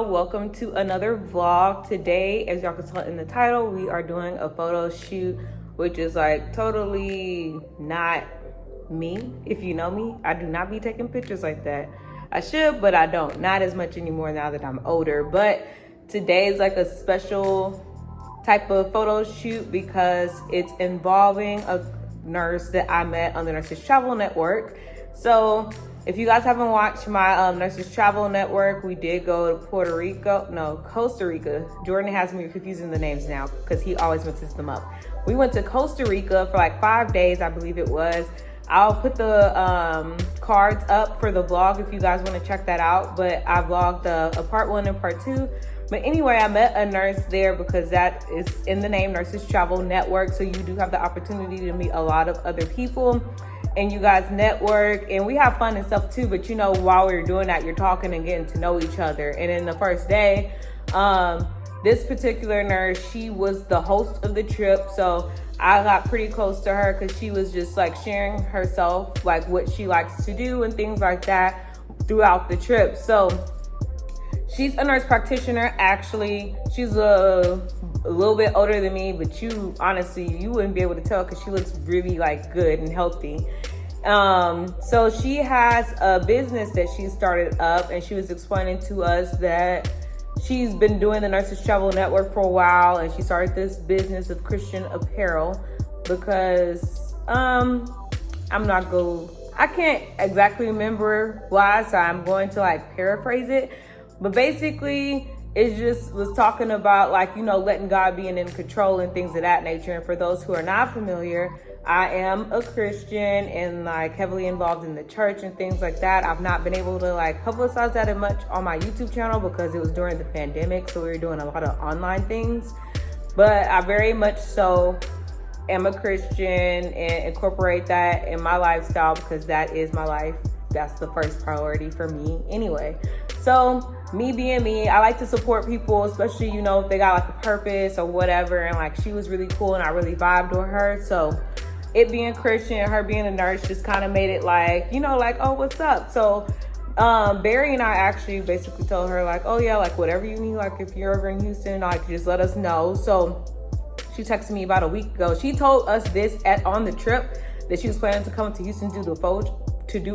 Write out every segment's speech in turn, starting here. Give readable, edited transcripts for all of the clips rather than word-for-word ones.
y'all, welcome to another vlog. Today, as y'all can tell in the title, we are doing a photo shoot, which is like totally not me. If you know me, I do not be taking pictures like that. I should, but I don't. Not as much anymore now that I'm older. But today is like a special type of photo shoot because it's involving a nurse that I met on the Nurses Travel Network. So if you guys haven't watched my Nurses Travel Network, we did go to Costa Rica. Jordan has me confusing the names now because he always mixes them up. We went to Costa Rica for like 5 days, I believe it was. I'll put the cards up for the vlog if you guys want to check that out. But I vlogged a part 1 and part 2. But anyway, I met a nurse there because that is in the name, Nurses Travel Network. So you do have the opportunity to meet a lot of other people and you guys network and we have fun and stuff too. But you know, while we're doing that, you're talking and getting to know each other. And in the first day, this particular nurse, she was the host of the trip. So I got pretty close to her because she was just like sharing herself, like what she likes to do and things like that throughout the trip. So she's a nurse practitioner, actually. She's a little bit older than me, but you wouldn't be able to tell because she looks really like good and healthy. So she has a business that she started up, and she was explaining to us that she's been doing the Nurses Travel Network for a while, and she started this business of Christian apparel because I can't exactly remember why, so I'm going to like paraphrase it. But basically, it just was talking about like, you know, letting God be in control and things of that nature. And for those who are not familiar, I am a Christian and like heavily involved in the church and things like that. I've not been able to like publicize that much on my YouTube channel because it was during the pandemic. So we were doing a lot of online things. But I very much so am a Christian and incorporate that in my lifestyle because that is my life. That's the first priority for me anyway. So me being me, I like to support people, especially, you know, if they got like a purpose or whatever. And like, she was really cool and I really vibed with her. So it being Christian and her being a nurse just kind of made it like, you know, like, oh, what's up? So Barry and I actually basically told her like, oh yeah, like whatever you need, like if you're ever in Houston, like just let us know. So she texted me about a week ago. She told us this on the trip that she was planning to come to Houston to do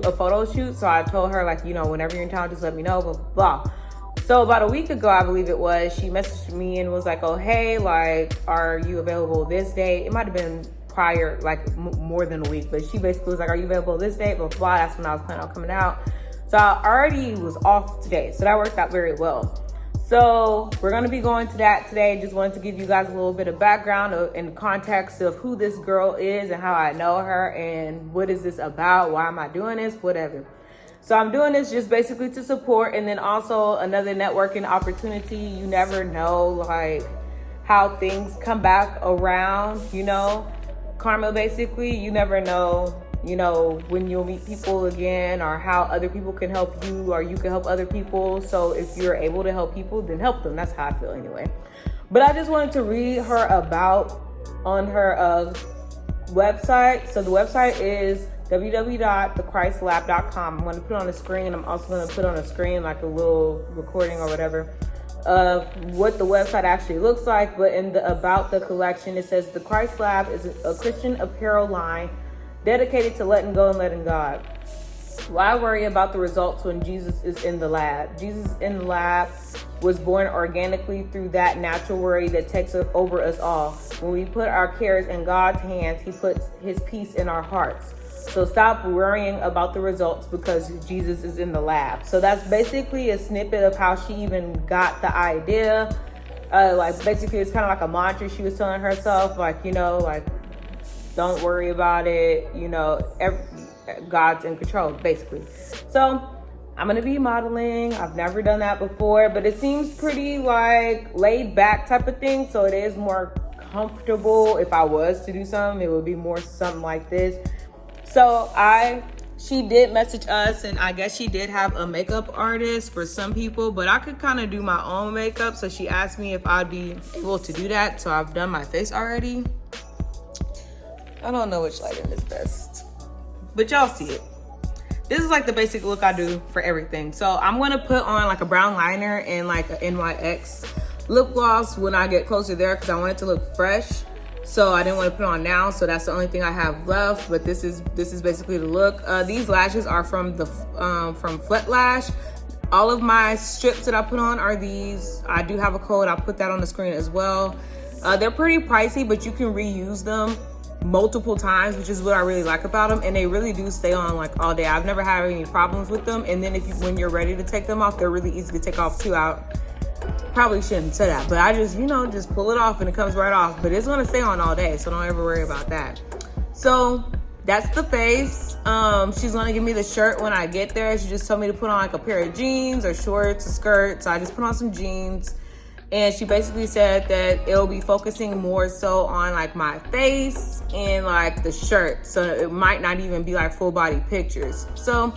a photo shoot. So I told her like, you know, whenever you're in town, just let me know, blah, blah, blah. So about a week ago, I believe it was, she messaged me and was like, oh, hey, like, are you available this day? It might've been prior, like more than a week, but she basically was like, are you available this day? Blah, blah, blah. That's when I was planning on coming out. So I already was off today. So that worked out very well. So we're gonna be going to that today. Just wanted to give you guys a little bit of background and context of who this girl is and how I know her and what is this about? Why am I doing this? Whatever. So I'm doing this just basically to support, and then also another networking opportunity. You never know like how things come back around, you know, karma basically. You never know, you know, when you'll meet people again or how other people can help you or you can help other people. So if you're able to help people, then help them. That's how I feel anyway. But I just wanted to read her about on her website. So the website is www.thechristlab.com. I'm going to put on the screen. I'm also going to put on a screen like a little recording or whatever of what the website actually looks like. But in the about the collection, it says the Christ Lab is a Christian apparel line dedicated to letting go and letting God. Why worry about the results when Jesus is in the lab? Jesus in the lab was born organically through that natural worry that takes over us all. When we put our cares in God's hands, he puts his peace in our hearts. So stop worrying about the results because Jesus is in the lab. So that's basically a snippet of how she even got the idea. Like basically it's kind of like a mantra she was telling herself, like, you know, like don't worry about it, you know, God's in control basically. So I'm gonna be modeling. I've never done that before, but it seems pretty like laid back type of thing. So it is more comfortable. If I was to do something, it would be more something like this. So she did message us, and I guess she did have a makeup artist for some people, but I could kind of do my own makeup. So she asked me if I'd be able to do that. So I've done my face already. I don't know which lighting is best, but y'all see it. this is like the basic look I do for everything. So I'm gonna put on like a brown liner and like a NYX lip gloss when I get closer there, because I want it to look fresh. So I didn't want to put it on now, so that's the only thing I have left. But this is basically the look. These lashes are from the from Flet Lash. All of my strips that I put on are these. I do have a code, I'll put that on the screen as well. They're pretty pricey, but you can reuse them multiple times, which is what I really like about them. And they really do stay on like all day. I've never had any problems with them. And then when you're ready to take them off, they're really easy to take off too. Probably shouldn't say that, but I just, just pull it off and it comes right off. But it's gonna stay on all day, so don't ever worry about that. So that's the face. She's gonna give me the shirt when I get there. She just told me to put on like a pair of jeans or shorts, a skirt. So I just put on some jeans. And she basically said that it'll be focusing more so on like my face and like the shirt. So it might not even be like full body pictures. So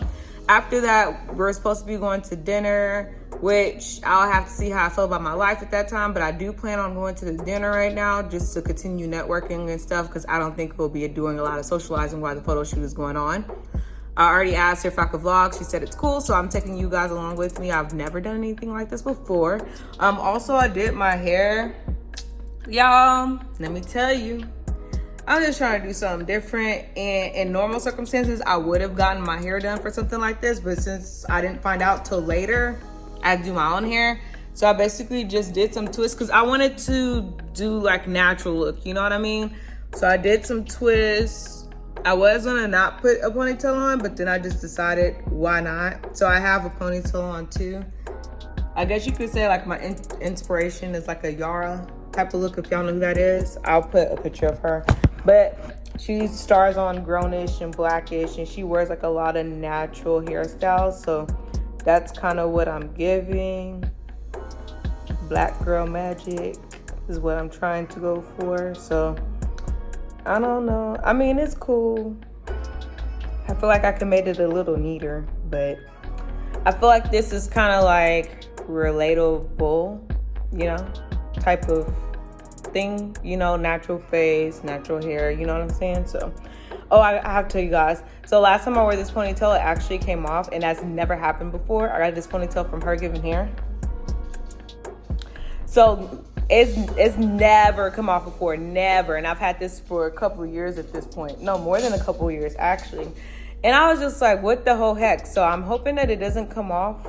after that, we're supposed to be going to dinner, which I'll have to see how I feel about my life at that time. But I do plan on going to the dinner right now just to continue networking and stuff, because I don't think we'll be doing a lot of socializing while the photo shoot is going on. I already asked her if I could vlog. She said it's cool, so I'm taking you guys along with me. I've never done anything like this before. Also, I did my hair. Y'all, let me tell you, I'm just trying to do something different. And in normal circumstances, I would have gotten my hair done for something like this, but since I didn't find out till later, I do my own hair. So I basically just did some twists because I wanted to do like natural look, you know what I mean? So I did some twists. I was gonna not put a ponytail on, but then I just decided why not. So I have a ponytail on too. I guess you could say like my inspiration is like a Yara type of look. If y'all know who that is, I'll put a picture of her. But she stars on Grownish and Blackish, and she wears like a lot of natural hairstyles. So that's kind of what I'm giving. Black girl magic is what I'm trying to go for. So I don't know. I mean, it's cool. I feel like I could make it a little neater, but I feel like this is kind of like relatable, type of thing, natural face, natural hair, you know what I'm saying? So, I have to tell you guys. So last time I wore this ponytail, it actually came off, and that's never happened before. I got this ponytail from Her Given Hair. So it's never come off before, never. And I've had this for a couple of years at this point. No, more than a couple of years actually. And I was just like, what the whole heck? So I'm hoping that it doesn't come off,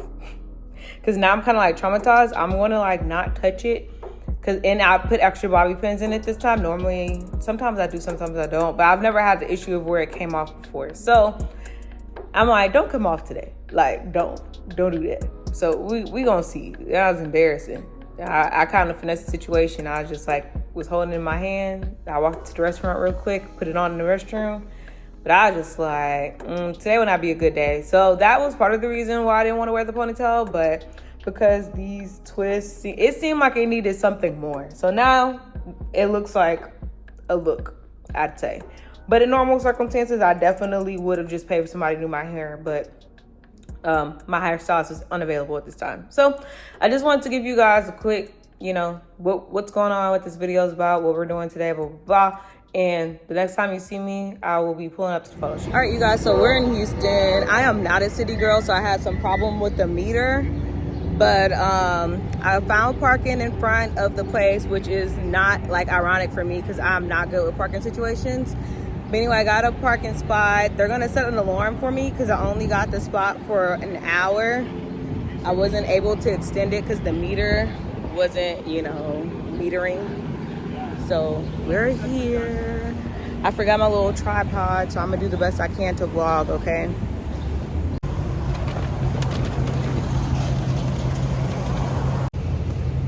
because now I'm kind of like traumatized. I'm going to like not touch it, and I put extra bobby pins in it this time. Normally, sometimes I do, sometimes I don't, but I've never had the issue of where it came off before. So I'm like, don't come off today. Like, don't do that. So we gonna see. That was embarrassing. I kind of finessed the situation. I was just like, was holding it in my hand. I walked to the restaurant real quick, put it on in the restroom. But I was just like, today would not be a good day. So that was part of the reason why I didn't want to wear the ponytail. But because these twists, it seemed like it needed something more. So now it looks like a look, I'd say. But in normal circumstances, I definitely would have just paid for somebody to do my hair. But my hairstylist is unavailable at this time. So I just wanted to give you guys a quick, what's going on, what this video is about, what we're doing today, blah, blah, blah. And the next time you see me, I will be pulling up to the photo shoot. All right, you guys, so we're in Houston. I am not a city girl, so I had some problem with the meter. But I found parking in front of the place, which is not like ironic for me because I'm not good with parking situations. But anyway, I got a parking spot. They're gonna set an alarm for me because I only got the spot for an hour. I wasn't able to extend it because the meter wasn't, metering. So we're here. I forgot my little tripod, so I'm gonna do the best I can to vlog, okay?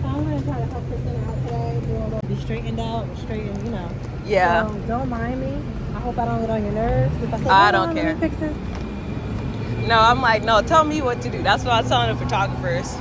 I'm gonna try to help Kristen out today. Do a little be straightened out, straightened, Yeah. Don't mind me. I hope I don't get on your nerves. If I say, I don't care. Fix it. No, I'm like, no, tell me what to do. That's what I was telling the photographers.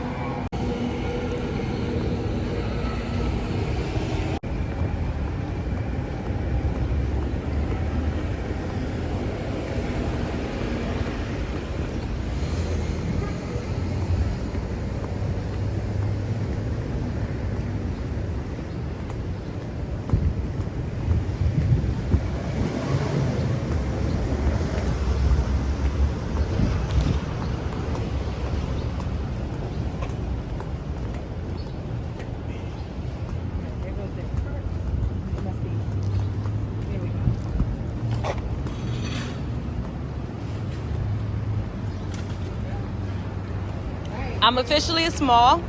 I'm officially a small.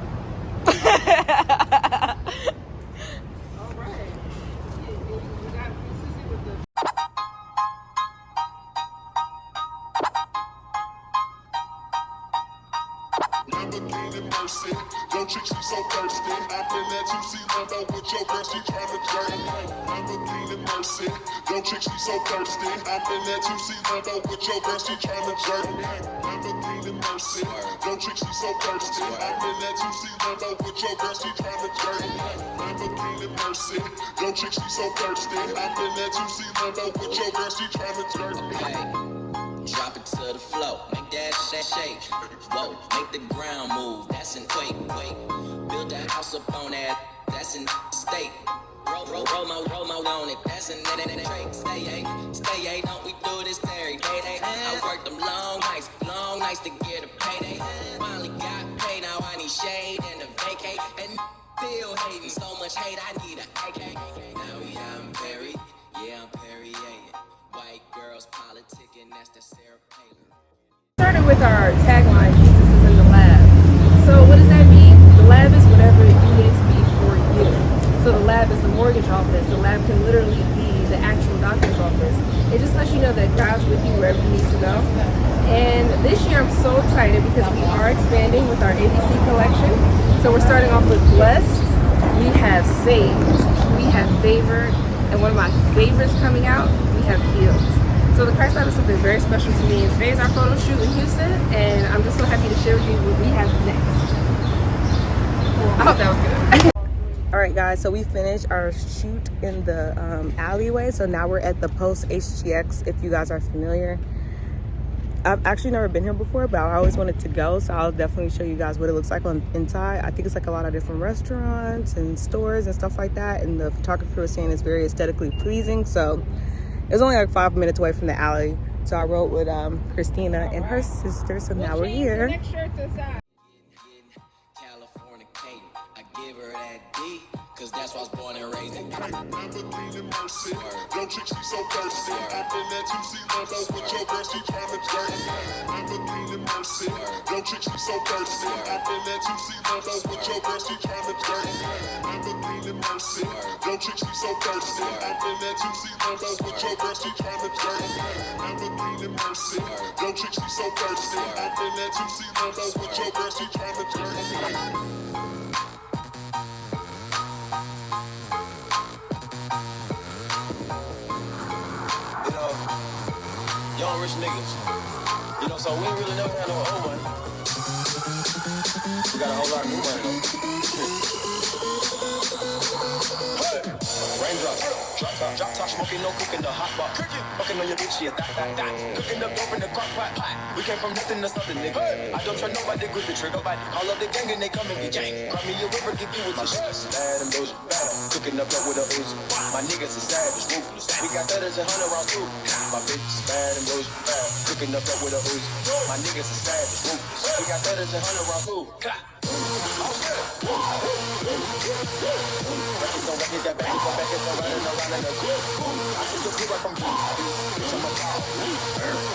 Lamborghini Mercy, your chick she so thirsty. I'm in that 2C Lambo with your girl, she tryna jerk. Lamborghini Mercy, your chick she so thirsty. I'm in that 2C Lambo with your girl, she tryna jerk. Lamborghini Mercy, your chick she so thirsty. I'm in that 2C Lambo with your girl, she tryna jerk. Lamborghini Mercy, your chick she so thirsty. I'm in that 2C Lambo with your girl, she tryna jerk. Drop it to the floor, make that shit shake. Whoa, make the ground move, that's an quake. Build a house up on that, that's an state. Roll my on it, that's an trait. Stay, don't we do this every day? I worked them long nights to get a payday. Finally got paid, now I need shade and a vacate. And still hating, so much hate, I need a AK. Now I'm Perry, yeah, I'm Perry, yeah. White girls politicking, that's the Sarah Palin. Started with our tagline, Jesus is in the lab. So what does that mean? The lab is whatever you need it to be for you. So the lab is the mortgage office. The lab can literally be the actual doctor's office. It just lets you know that God's with you wherever you need to go. And this year I'm so excited because we are expanding with our ABC collection. So we're starting off with Blessed, we have Saved, we have Favored, and one of my favorites coming out, we have Healed. So the Christ Lab is something very special to me. And today is our photo shoot in Houston, and I'm just so happy to share with you what we have next. I hope that was good. All right, guys, so we finished our shoot in the alleyway. So now we're at the Post HGX, if you guys are familiar. I've actually never been here before, but I always wanted to go, so I'll definitely show you guys what it looks like on inside. I think it's like a lot of different restaurants and stores and stuff like that, and the photographer was saying it's very aesthetically pleasing. So it was only like 5 minutes away from the alley. So I rode with Christina and her sister, so now we're here. Californicating, I give her that D, cause that's why I was born and raised in. Lamborghini Mercy, your chick she so thirsty. I'm in that 2C Lambo with your girl, she tryna jerk. Lamborghini Mercy, your chick she so thirsty. I'm in that 2C Lambo with your girl, she tryna jerk. Lamborghini Mercy, your chick she so thirsty. I'm in that 2C Lambo with your girl, she tryna jerk. Lamborghini Mercy, your chick she so thirsty. I'm in that 2C Lambo with your girl, she tryna jerk. Young rich niggas. You know, so we ain't really never had no old money. We got a whole lot of new money though. Raindrops, drop top, smoking, no cooking, the hot pot. Fucking on your bitch, yeah, that. Cooking up dope in the crock pot. We came from nothing to something, nigga. I don't trust nobody, grip the trigger, nobody. Call up the gang and they come and get gang. Cry me a river, give you a tissue. Bad and those bad. Cooking up dope with a Uzi. My niggas is savage, ruthless. We got 30s and 100 rounds too. My bitch is bad and those bad. Cooking up dope with a Uzi. My niggas is savage, ruthless. We got 30s and 100 rounds too. That back, go back and running around in the cool. I took your people from you. Bitch, I'm a dog. We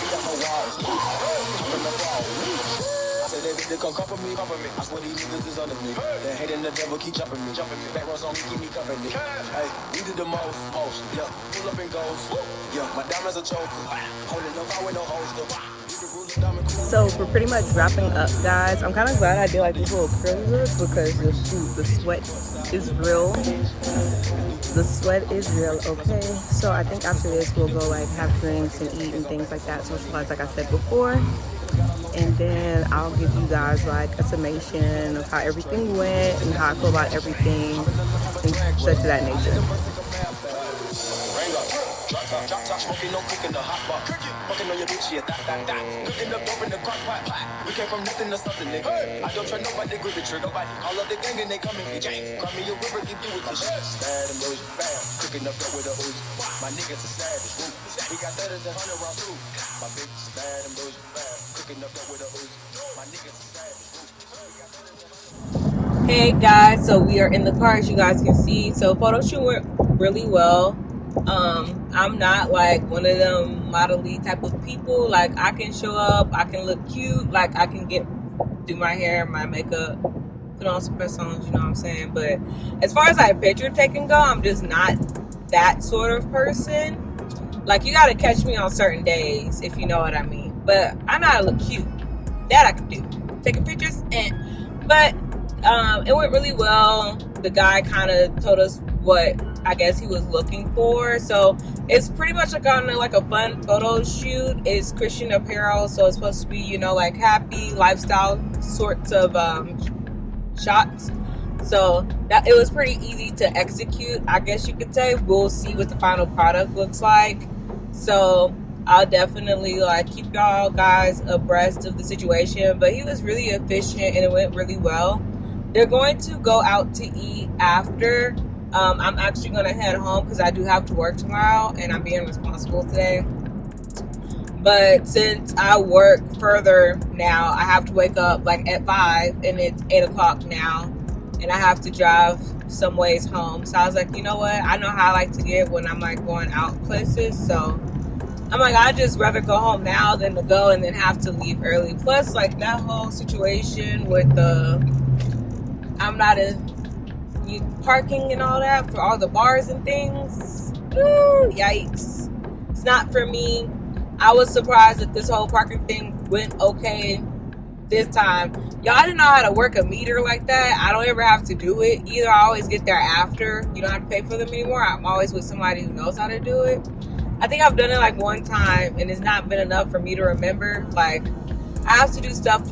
got my walls. I'm in the ball. I said they come cover me. I swear these niggas is under me. They hating the devil keep jumping me. Back rows on me, keep me company. Hey, we did the most. Yeah, pull up and goes. Yeah, my diamonds a choker. Holding up, I with no holster. So we're pretty much wrapping up, guys. I'm kind of glad I did like this little curly look because the sweat is real. The sweat is real, okay? So I think after this we'll go like have drinks and eat and things like that, socialize like I said before. And then I'll give you guys like a summation of how everything went and how I feel about everything and such of that nature. Drop top, smoking, no cooking, the hot pot. Fucking on your bitch, yeah, that. Cooking up dope in the crock pot. We came from nothing to something, nigga. I don't trust nobody, grip the trigger, nobody. Call up the gang and they come and get gang. Cry me a river, give you a tissue. Bad and those bad. Cooking up dope with a Uzi. My niggas is savage, ruthless. We got 30s and 100 rounds too. My bitch is bad and those bad. Cooking up dope with a Uzi. My niggas is savage, ruthless. Hey guys, so we are in the car as you guys can see. So photo shoot went really well. I'm not like one of them model-y type of people. Like I can show up, I can look cute, like I can get do my hair, my makeup, put on some press-ons, you know what I'm saying? But as far as like picture taking go, I'm just not that sort of person. Like, you gotta catch me on certain days, if you know what I mean. But I know how to look cute. That I can do. Taking pictures, but it went really well. The guy kind of told us what I guess he was looking for. So it's pretty much like on like a fun photo shoot. It's Christian apparel, so it's supposed to be, you know, like happy lifestyle sorts of shots. So that it was pretty easy to execute, I guess you could say. We'll see what the final product looks like. So I'll definitely like keep y'all guys abreast of the situation. But he was really efficient and it went really well. They're going to go out to eat after. I'm actually going to head home because I do have to work tomorrow and I'm being responsible today. But since I work further now, I have to wake up like at 5 and it's 8 o'clock now. And I have to drive some ways home. So I was like, you know what? I know how I like to get when I'm like going out places. So I'm like, I'd just rather go home now than to go and then have to leave early. Plus, like that whole situation with I'm not in parking and all that for all the bars and things. Ooh, yikes. It's not for me. I was surprised that this whole parking thing went okay this time. Y'all didn't know how to work a meter like that. I don't ever have to do it. Either I always get there after. You don't have to pay for them anymore. I'm always with somebody who knows how to do it. I think I've done it like one time and it's not been enough for me to remember. Like, I have to do stuff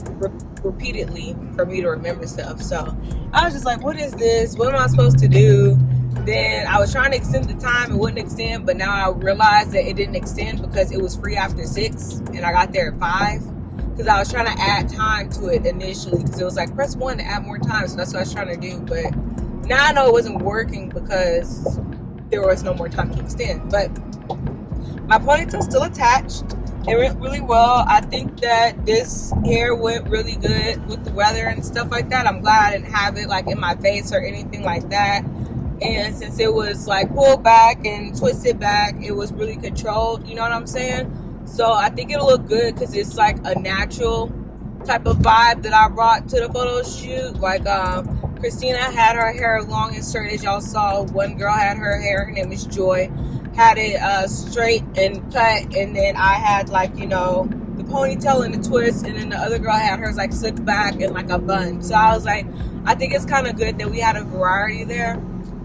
repeatedly for me to remember stuff. So I was just like, what is this? What am I supposed to do? Then I was trying to extend the time. It wouldn't extend, but now I realized that it didn't extend because it was free after 6 and I got there at 5 because I was trying to add time to it initially because it was like press 1 to add more time. So that's what I was trying to do. But now I know it wasn't working because there was no more time to extend. But my ponytail's still attached. It went really well. I think that this hair went really good with the weather and stuff like that. I'm glad I didn't have it like in my face or anything like that. And since it was like pulled back and twisted back, it was really controlled. You know what I'm saying? So I think it'll look good because it's like a natural type of vibe that I brought to the photo shoot. Like Christina had her hair long and straight, as y'all saw. One girl had her hair, her name is Joy, had it straight and cut, and then I had like, you know, the ponytail and the twist, and then the other girl had hers like slicked back and like a bun. So I was like, I think it's kind of good that we had a variety there.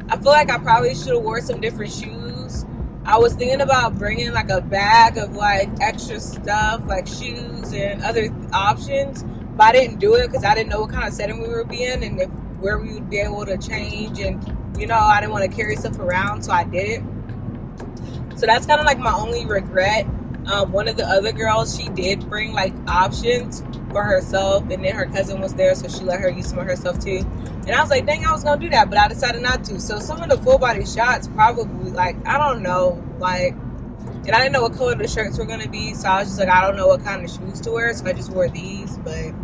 I feel like I probably should have wore some different shoes. I was thinking about bringing like a bag of like extra stuff, like shoes and other options, but I didn't do it because I didn't know what kind of setting we were being and where we would be able to change, and you know, I didn't want to carry stuff around, so I did it. So that's kind of like my only regret. One of the other girls, she did bring like options for herself, and then her cousin was there, so she let her use some of her stuff too. And I was like, dang, I was gonna do that, but I decided not to. So some of the full body shots probably, like, I don't know, like, and I didn't know what color the shirts were gonna be, so I was just like, I don't know what kind of shoes to wear, so I just wore these. But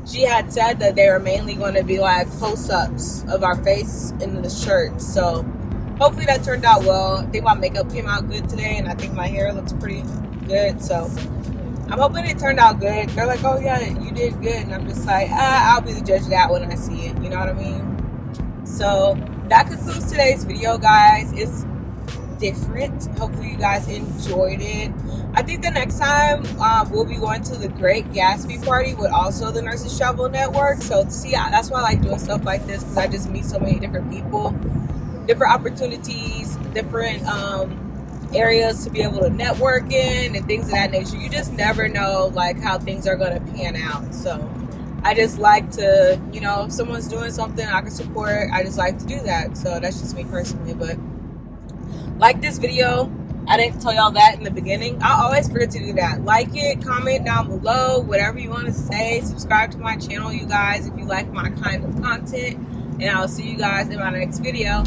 she had said that they were mainly going to be like close-ups of our face in the shirt. So hopefully that turned out well. I think my makeup came out good today, and I think my hair looks pretty good. So I'm hoping it turned out good. They're like, oh yeah, you did good. And I'm just like, I'll be the judge of that when I see it. You know what I mean? So that concludes today's video, guys. It's different. Hopefully you guys enjoyed it. I think the next time we'll be going to the Great Gatsby party with also the Nurses Travel Network. So see, that's why I like doing stuff like this, because I just meet so many different people, different opportunities, different areas to be able to network in and things of that nature. You just never know like how things are going to pan out. So I just like to, you know, if someone's doing something I can support, I just like to do that. So that's just me personally. But like this video, I didn't tell y'all that in the beginning. I always forget to do that. Like it, comment down below, whatever you want to say. Subscribe to my channel, you guys, if you like my kind of content. And I'll see you guys in my next video.